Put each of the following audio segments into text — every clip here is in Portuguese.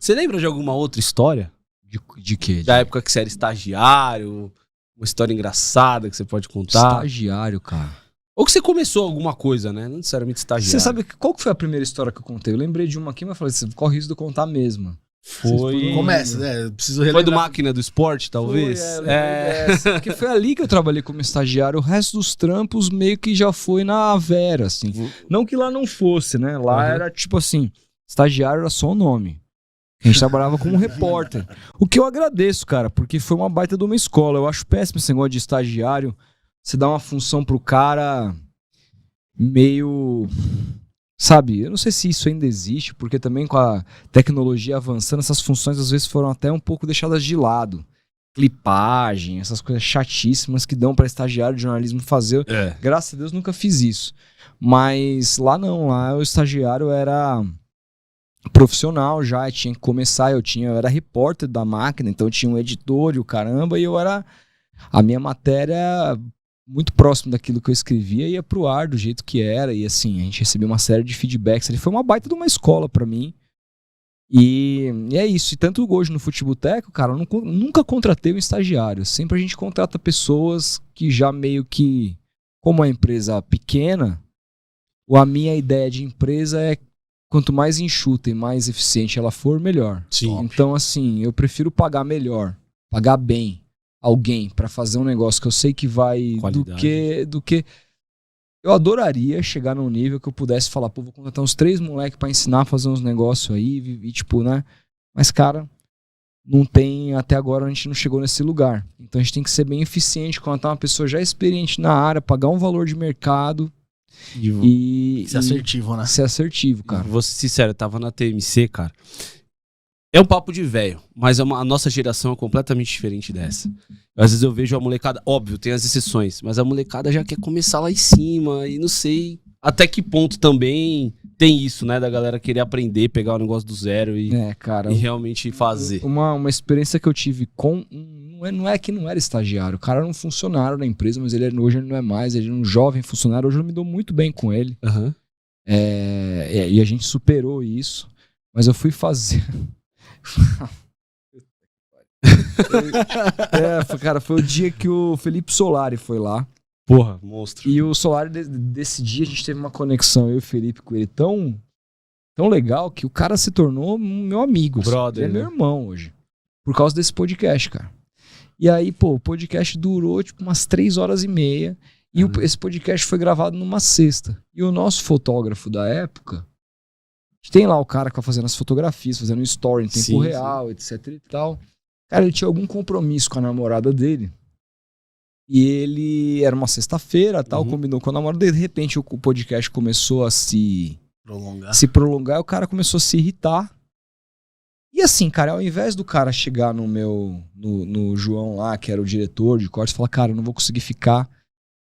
Você lembra de alguma outra história? De quê? Da época que você era estagiário? Uma história engraçada que você pode contar? Estagiário, cara. Ou que você começou alguma coisa, né? Não necessariamente estagiário. Você sabe qual que foi a primeira história que eu contei? Eu lembrei de uma aqui, mas falei, você corre risco de eu contar a mesma. Foi... Começa, né? Eu preciso Foi relembrar. do Máquina do Esporte, talvez? Porque foi ali que eu trabalhei como estagiário. O resto dos trampos meio que já foi na Vera, assim. Não que lá não fosse, né? Lá era tipo assim, estagiário era só o nome. A gente trabalhava como repórter. O que eu agradeço, cara, porque foi uma baita de uma escola. Eu acho péssimo esse negócio de estagiário. Você dá uma função pro cara meio... Sabe, eu não sei se isso ainda existe, porque também com a tecnologia avançando, essas funções às vezes foram até um pouco deixadas de lado. Clipagem, essas coisas chatíssimas que dão para estagiário de jornalismo fazer. Graças a Deus nunca fiz isso. Mas lá não, lá o estagiário era profissional já, tinha que começar, eu era repórter da Máquina, então eu tinha um editor e o caramba, e eu era... A minha matéria... muito próximo daquilo que eu escrevia, ia pro ar do jeito que era, e assim, a gente recebeu uma série de feedbacks, ele foi uma baita de uma escola pra mim, e é isso, e tanto hoje no Futeboteco, cara, eu nunca contratei um estagiário, sempre a gente contrata pessoas que já meio que, como a empresa pequena, a minha ideia de empresa é quanto mais enxuta e mais eficiente ela for, melhor. Sim. Então assim, eu prefiro pagar melhor, pagar bem, alguém pra fazer um negócio que eu sei que vai do que eu adoraria chegar num nível que eu pudesse falar, pô, vou contratar uns 3 moleques pra ensinar a fazer uns negócios aí e tipo, né? Mas cara, não tem, até agora a gente não chegou nesse lugar. Então a gente tem que ser bem eficiente, contratar uma pessoa já experiente na área, pagar um valor de mercado e ser assertivo, né? Ser assertivo, cara. Vou ser sincero, eu tava na TMC, cara. É um papo de velho, mas a nossa geração é completamente diferente dessa. Às vezes eu vejo a molecada, óbvio, tem as exceções, mas a molecada já quer começar lá em cima e não sei até que ponto também tem isso, né, da galera querer aprender, pegar o negócio do zero e realmente fazer. Uma experiência que eu tive com... Não é que não era estagiário, o cara era um funcionário da empresa, mas hoje ele não é mais, ele é um jovem funcionário, hoje eu me dou muito bem com ele. E a gente superou isso, mas eu fui fazer... Cara, foi o dia que o Felipe Solari foi lá. Porra, monstro. E o Solari, desse dia, a gente teve uma conexão, eu e o Felipe, com ele tão legal que o cara se tornou meu amigo. Brother, ele é meu irmão hoje. Por causa desse podcast, cara. E aí, pô, o podcast durou tipo umas 3h30. E esse podcast foi gravado numa sexta. E o nosso fotógrafo da época, tem lá o cara que vai fazendo as fotografias, fazendo um story em tempo real, etc e tal. Cara, ele tinha algum compromisso com a namorada dele. E ele... Era uma sexta-feira, tal, combinou com a namorada dele. De repente, o podcast começou a se prolongar. E o cara começou a se irritar. E assim, cara, ao invés do cara chegar no João lá, que era o diretor de cortes, e falar, cara, eu não vou conseguir ficar.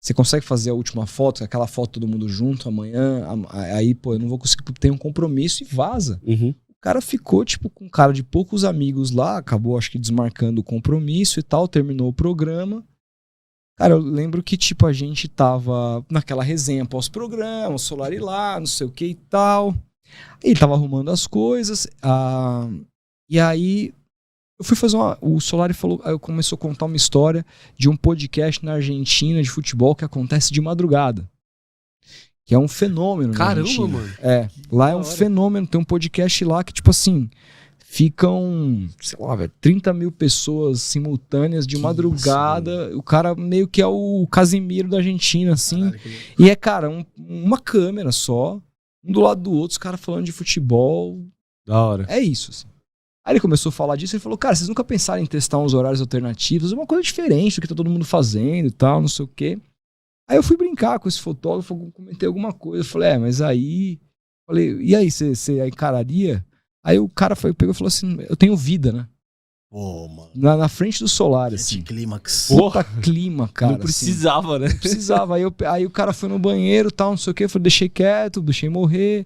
Você consegue fazer a última foto, aquela foto todo mundo junto amanhã? Aí, pô, eu não vou conseguir, ter um compromisso, e vaza. O cara ficou, tipo, com cara de poucos amigos lá, acabou, acho que, desmarcando o compromisso e tal, terminou o programa. Cara, eu lembro que, tipo, a gente tava naquela resenha pós-programa, o Solari lá, não sei o que e tal. Ele tava arrumando as coisas, e aí... Eu fui fazer o Solari falou, aí eu começou a contar uma história de um podcast na Argentina de futebol que acontece de madrugada. Que é um fenômeno. Caramba, mano. Lá é um fenômeno. Tem um podcast lá que, tipo assim, ficam, sei lá, velho, 30 mil pessoas simultâneas de madrugada. Isso, o cara meio que é o Casimiro da Argentina, assim. E cara, uma câmera só, um do lado do outro, os caras falando de futebol. Da hora. É isso, assim. Aí ele começou a falar disso e falou, cara, vocês nunca pensaram em testar uns horários alternativos, uma coisa diferente do que tá todo mundo fazendo e tal, não sei o quê. Aí eu fui brincar com esse fotógrafo, comentei alguma coisa, eu falei, mas aí... Falei, e aí, você encararia? Aí o cara pegou e falou assim, eu tenho vida, né? Pô, mano. Na frente do Solari, assim. Clímax. Puta clima, cara. Não precisava, assim, né? Não precisava. Aí o cara foi no banheiro e tal, não sei o quê, eu falei, deixei quieto, deixei morrer.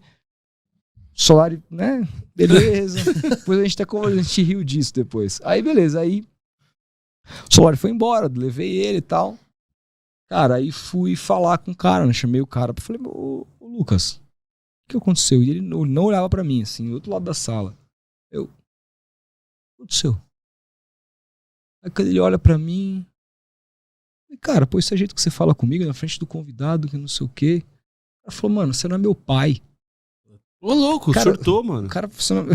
Solari, né? Beleza. Depois a gente riu disso depois. Aí beleza, aí o Solari foi embora, levei ele e tal. Cara, aí fui falar com o cara, né? Chamei o cara, falei, ô Lucas, o que aconteceu? E ele não olhava pra mim, assim, do outro lado da sala. aconteceu? Aí quando ele olha pra mim, cara, pô, esse é o jeito que você fala comigo na frente do convidado, que não sei o quê. Ela falou, mano, você não é meu pai. Ô, louco, Cara, surtou, mano. O cara, você não...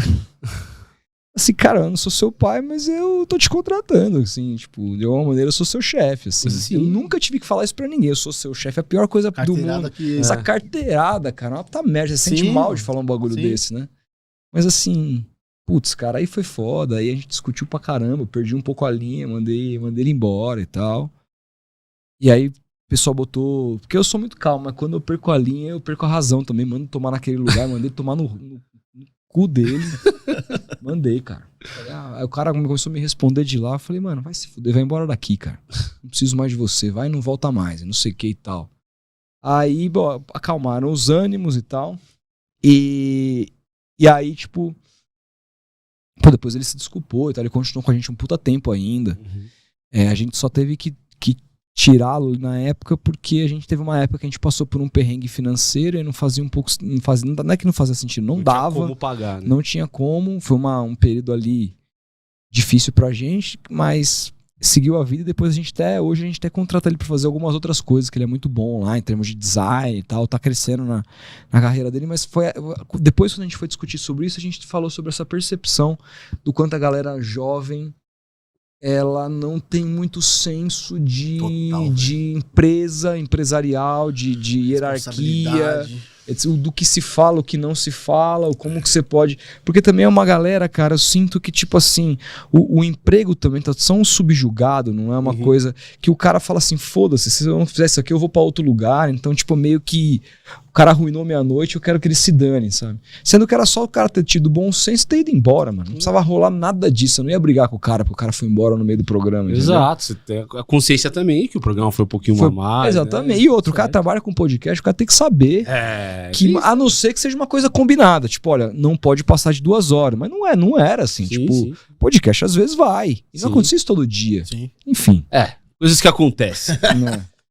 assim, cara, eu não sou seu pai, mas eu tô te contratando, assim, tipo, de alguma maneira eu sou seu chefe, assim. Sim. Eu nunca tive que falar isso pra ninguém, eu sou seu chefe, é a pior coisa do mundo. Essa carteirada, cara, é uma puta merda, você sente mal de falar um bagulho desse, né? Mas assim, putz, cara, aí foi foda, aí a gente discutiu pra caramba, eu perdi um pouco a linha, mandei ele embora e tal. E aí o pessoal botou, porque eu sou muito calmo, mas quando eu perco a linha, eu perco a razão também, mando tomar naquele lugar, mandei tomar no cu dele. Mandei, cara. Aí o cara começou a me responder de lá. Eu falei, mano, vai se fuder, vai embora daqui, cara. Não preciso mais de você, vai e não volta mais, não sei o que e tal. Aí, bom, acalmaram os ânimos e tal. E aí, tipo, pô, depois ele se desculpou e tal. Ele continuou com a gente um puta tempo ainda. A gente só teve que tirá-lo na época porque a gente teve uma época que a gente passou por um perrengue financeiro e não fazia um pouco, não é que não fazia sentido, não dava, tinha como pagar, né? Não tinha como, foi um período ali difícil pra gente, mas seguiu a vida e depois hoje a gente até contrata ele pra fazer algumas outras coisas, que ele é muito bom lá em termos de design e tal, tá crescendo na carreira dele, mas depois quando a gente foi discutir sobre isso, a gente falou sobre essa percepção do quanto a galera jovem ela não tem muito senso de empresarial, de hierarquia, do que se fala, o que não se fala, o como que você pode... Porque também é uma galera, cara, eu sinto que, tipo assim, o emprego também tá tão subjugado, não é uma coisa que o cara fala assim, foda-se, se eu não fizer isso aqui, eu vou pra outro lugar. Então, tipo, meio que o cara arruinou minha noite, eu quero que ele se dane, sabe? Sendo que era só o cara ter tido bom senso e ter ido embora, mano. Não precisava rolar nada disso, eu não ia brigar com o cara porque o cara foi embora no meio do programa. Exato, você tem a consciência também que o programa foi um pouquinho a mais. Exatamente, né? E outro, o cara trabalha com podcast, o cara tem que saber que, a não ser que seja uma coisa combinada, tipo, olha, não pode passar de 2 horas, mas não era assim, sim. Podcast às vezes vai, e não acontecia isso todo dia. Sim. Enfim. Coisas que acontecem.